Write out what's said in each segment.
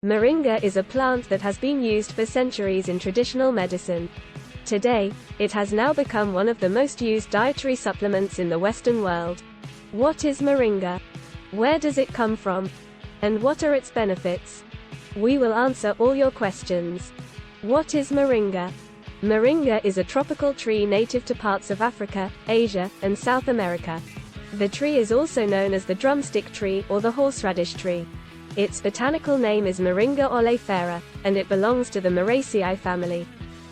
Moringa is a plant that has been used for centuries in traditional medicine. Today, it has now become one of the most used dietary supplements in the Western world. What is moringa? Where does it come from? And what are its benefits? We will answer all your questions. What is moringa? Moringa is a tropical tree native to parts of Africa, Asia, and South America. The tree is also known as the drumstick tree or the horseradish tree. Its botanical name is Moringa oleifera, and it belongs to the Moraceae family.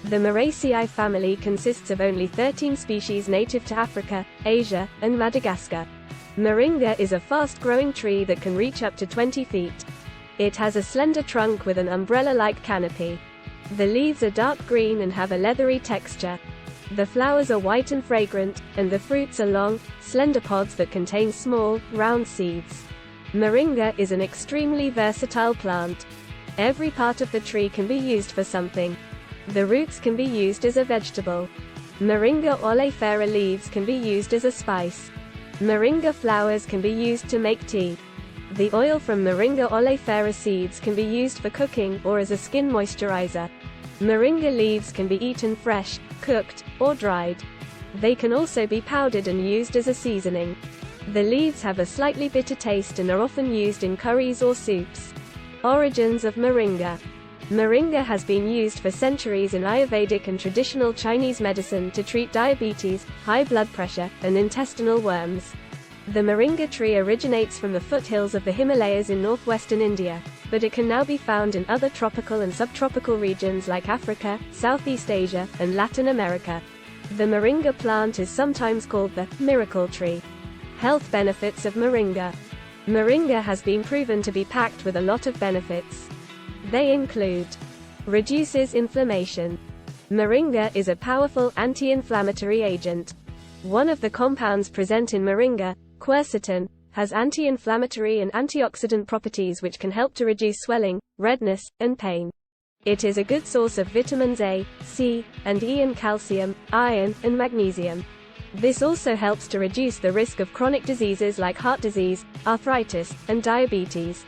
The Moraceae family consists of only 13 species native to Africa, Asia, and Madagascar. Moringa is a fast-growing tree that can reach up to 20 feet. It has a slender trunk with an umbrella-like canopy. The leaves are dark green and have a leathery texture. The flowers are white and fragrant, and the fruits are long, slender pods that contain small, round seeds. Moringa is an extremely versatile plant. Every part of the tree can be used for something. The roots can be used as a vegetable. Moringa oleifera leaves can be used as a spice. Moringa flowers can be used to make tea. The oil from Moringa oleifera seeds can be used for cooking or as a skin moisturizer. Moringa leaves can be eaten fresh, cooked, or dried. They can also be powdered and used as a seasoning. The leaves have a slightly bitter taste and are often used in curries or soups. Origins of moringa. Moringa has been used for centuries in Ayurvedic and traditional Chinese medicine to treat diabetes, high blood pressure, and intestinal worms. The moringa tree originates from the foothills of the Himalayas in northwestern India, but it can now be found in other tropical and subtropical regions like Africa, Southeast Asia, and Latin America. The moringa plant is sometimes called the miracle tree. Health benefits of moringa. Moringa has been proven to be packed with a lot of benefits. They include: reduces inflammation. Moringa is a powerful anti-inflammatory agent. One of the compounds present in moringa, quercetin, has anti-inflammatory and antioxidant properties which can help to reduce swelling, redness, and pain. It is a good source of vitamins A, C, and E and calcium, iron, and magnesium. This also helps to reduce the risk of chronic diseases like heart disease, arthritis, and diabetes.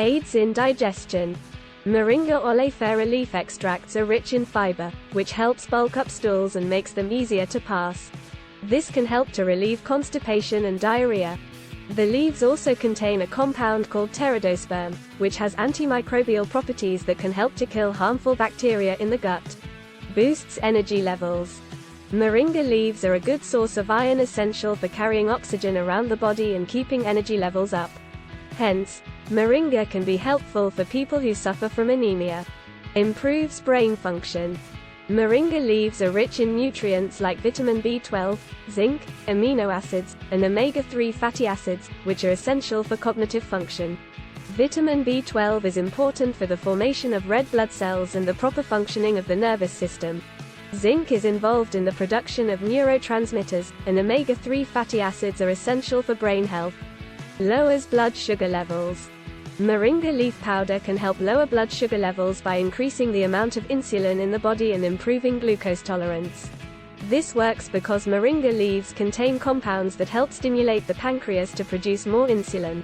Aids in digestion. Moringa oleifera leaf extracts are rich in fiber, which helps bulk up stools and makes them easier to pass. This can help to relieve constipation and diarrhea. The leaves also contain a compound called pteridosperm, which has antimicrobial properties that can help to kill harmful bacteria in the gut. Boosts energy levels. Moringa leaves are a good source of iron essential for carrying oxygen around the body and keeping energy levels up. Hence, moringa can be helpful for people who suffer from anemia. Improves brain function. Moringa leaves are rich in nutrients like vitamin B12, zinc, amino acids, and omega-3 fatty acids, which are essential for cognitive function. Vitamin B12 is important for the formation of red blood cells and the proper functioning of the nervous system. Zinc is involved in the production of neurotransmitters, and omega-3 fatty acids are essential for brain health. Lowers blood sugar levels. Moringa leaf powder can help lower blood sugar levels by increasing the amount of insulin in the body and improving glucose tolerance. This works because moringa leaves contain compounds that help stimulate the pancreas to produce more insulin.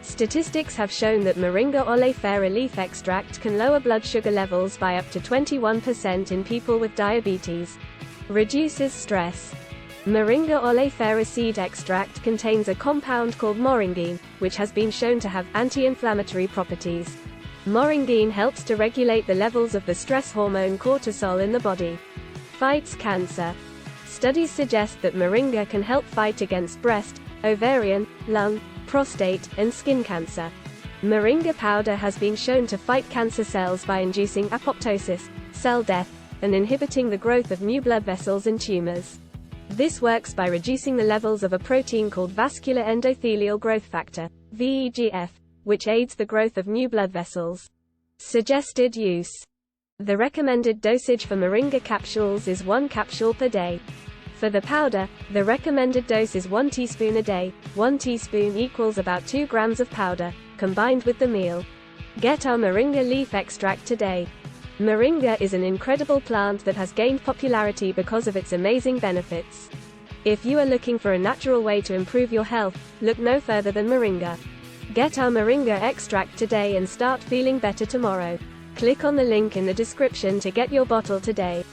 Statistics have shown that Moringa oleifera leaf extract can lower blood sugar levels by up to 21% in people with diabetes. Reduces stress. Moringa oleifera seed extract contains a compound called moringine, which has been shown to have anti-inflammatory properties. Moringine helps to regulate the levels of the stress hormone cortisol in the body. Fights cancer. Studies suggest that moringa can help fight against breast, ovarian, lung, prostate, and skin cancer. Moringa powder has been shown to fight cancer cells by inducing apoptosis, cell death, and inhibiting the growth of new blood vessels and tumors. This works by reducing the levels of a protein called vascular endothelial growth factor, VEGF, which aids the growth of new blood vessels. Suggested use. The recommended dosage for moringa capsules is 1 capsule per day. For the powder, the recommended dose is 1 teaspoon a day. 1 teaspoon equals about 2 grams of powder, combined with the meal. Get our moringa leaf extract today. Moringa is an incredible plant that has gained popularity because of its amazing benefits. If you are looking for a natural way to improve your health, look no further than moringa. Get our Moringa extract today and start feeling better tomorrow. Click on the link in the description to get your bottle today.